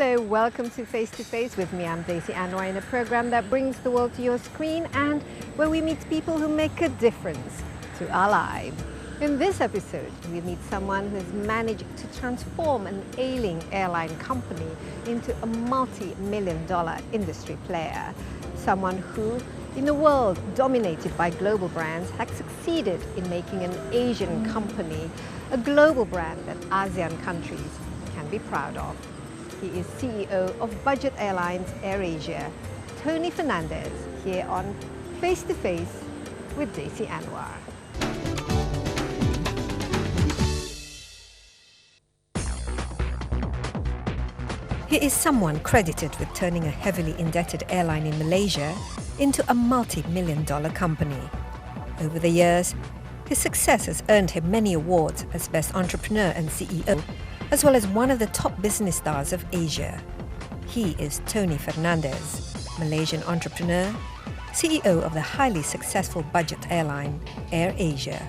Hello, welcome to Face to Face with me. I'm Desi Anwar, in a program that brings the world to your screen and where we meet people who make a difference to our lives. In this episode, we meet someone who has managed to transform an ailing airline company into a multi-million-dollar industry player. Someone who, in a world dominated by global brands, has succeeded in making an Asian company a global brand that ASEAN countries can be proud of. He is CEO of budget airlines AirAsia, Tony Fernandes, here on Face to Face with Desi Anwar. He is someone credited with turning a heavily indebted airline in Malaysia into a multi-million-dollar company. Over the years, his success has earned him many awards as Best Entrepreneur and CEO, as well as one of the top business stars of Asia. He is Tony Fernandes, Malaysian entrepreneur, CEO of the highly successful budget airline AirAsia.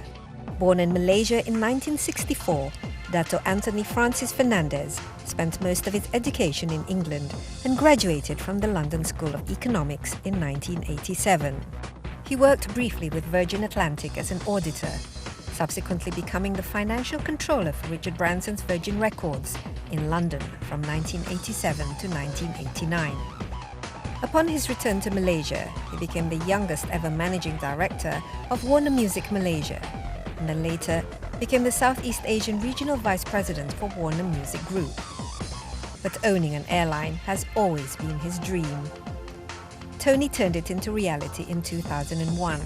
Born in Malaysia in 1964, Dato' Anthony Francis Fernandes spent most of his education in England and graduated from the London School of Economics in 1987. He worked briefly with Virgin Atlantic as an auditor, subsequently becoming the financial controller for Richard Branson's Virgin Records in London from 1987 to 1989. Upon his return to Malaysia, he became the youngest ever managing director of Warner Music Malaysia, and then later became the Southeast Asian Regional Vice President for Warner Music Group. But owning an airline has always been his dream. Tony turned it into reality in 2001,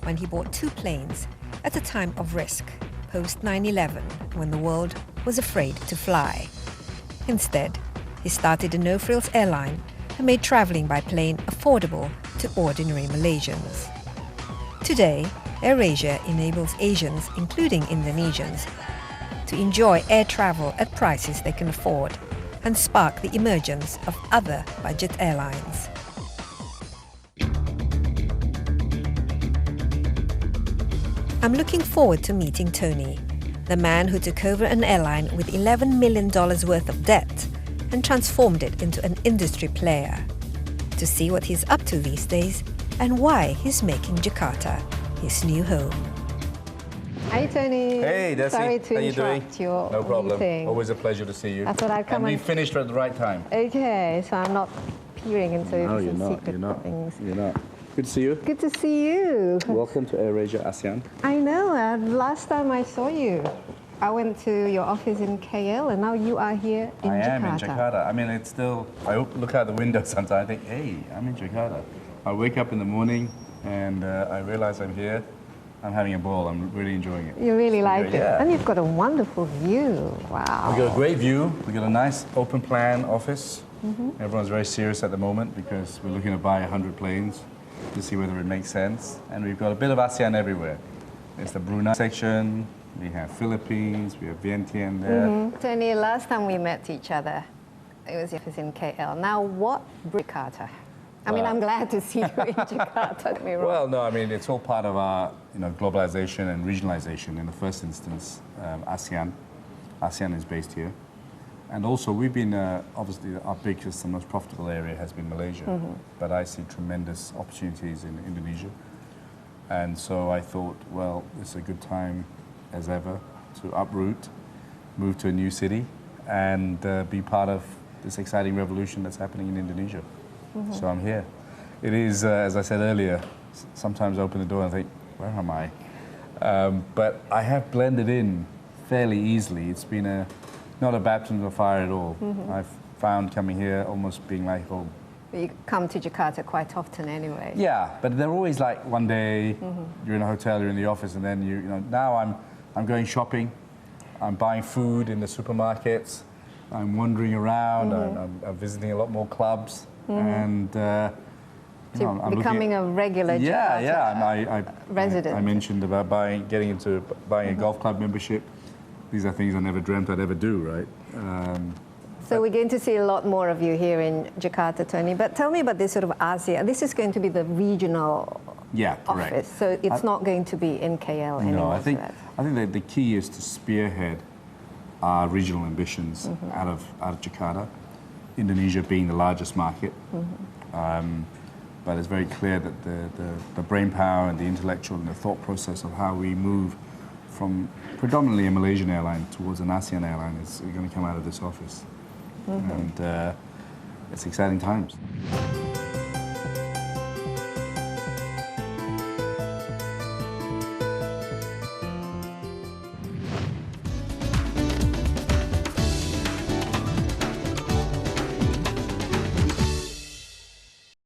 when he bought 2 planes at a time of risk, post 9/11, when the world was afraid to fly. Instead, he started a no-frills airline and made traveling by plane affordable to ordinary Malaysians. Today, AirAsia enables Asians, including Indonesians, to enjoy air travel at prices they can afford and spark the emergence of other budget airlines. I'm looking forward to meeting Tony, the man who took over an airline with $11 million worth of debt and transformed it into an industry player, to see what he's up to these days and why he's making Jakarta his new home. Hi, Tony. Hey, Desi. Sorry to How you doing? interrupt your No problem. meeting. Always a pleasure to see you. I thought I'd come and we and... finished at the right time. Okay, so I'm not peering into some secret things. You're not. Good to see you. Good to see you. Welcome to AirAsia ASEAN. I know. Last time I saw you, I went to your office in KL, and now you are here in Jakarta. I am in Jakarta. I mean, it's still... I look out the window sometimes. I think, hey, I'm in Jakarta. I wake up in the morning and I realize I'm here. I'm having a ball. I'm really enjoying it. You really like it. Yeah. And you've got a wonderful view. Wow. We've got a great view. We've got a nice open plan office. Everyone's very serious at the moment because we're looking to buy 100 planes to see whether it makes sense. And we've got a bit of ASEAN everywhere. There's the Brunei section, we have Philippines, we have Vientiane there. Tony, last time we met each other, it was in KL. Now, what Jakarta? I mean, I'm glad to see you in Jakarta. Don't be wrong. Well, no, I mean, it's all part of our globalization and regionalization. In the first instance, ASEAN. ASEAN is based here. And also, we've been, obviously, our biggest and most profitable area has been Malaysia. But I see tremendous opportunities in Indonesia. And so I thought, well, it's a good time as ever to uproot, move to a new city, and be part of this exciting revolution that's happening in Indonesia. So I'm here. It is, as I said earlier, sometimes I open the door and think, where am I? But I have blended in fairly easily. It's been not a baptism of fire at all. I've found coming here almost being like home. You come to Jakarta quite often anyway. Yeah, but they're always like one day, you're in a hotel, you're in the office, and then you know, now I'm going shopping, I'm buying food in the supermarkets, I'm wandering around, I'm visiting a lot more clubs, and I'm becoming a regular Jakarta resident. I mentioned about buying a golf club membership. These are things I never dreamt I'd ever do, right? So we're going to see a lot more of you here in Jakarta, Tony. But tell me about this sort of ASEAN. This is going to be the regional office, so it's not going to be in KL anymore. No, I think that the key is to spearhead our regional ambitions out of Jakarta. Indonesia being the largest market. But it's very clear that the brain power and the intellectual and the thought process of how we move from predominantly a Malaysian airline towards an ASEAN airline is going to come out of this office. And it's exciting times.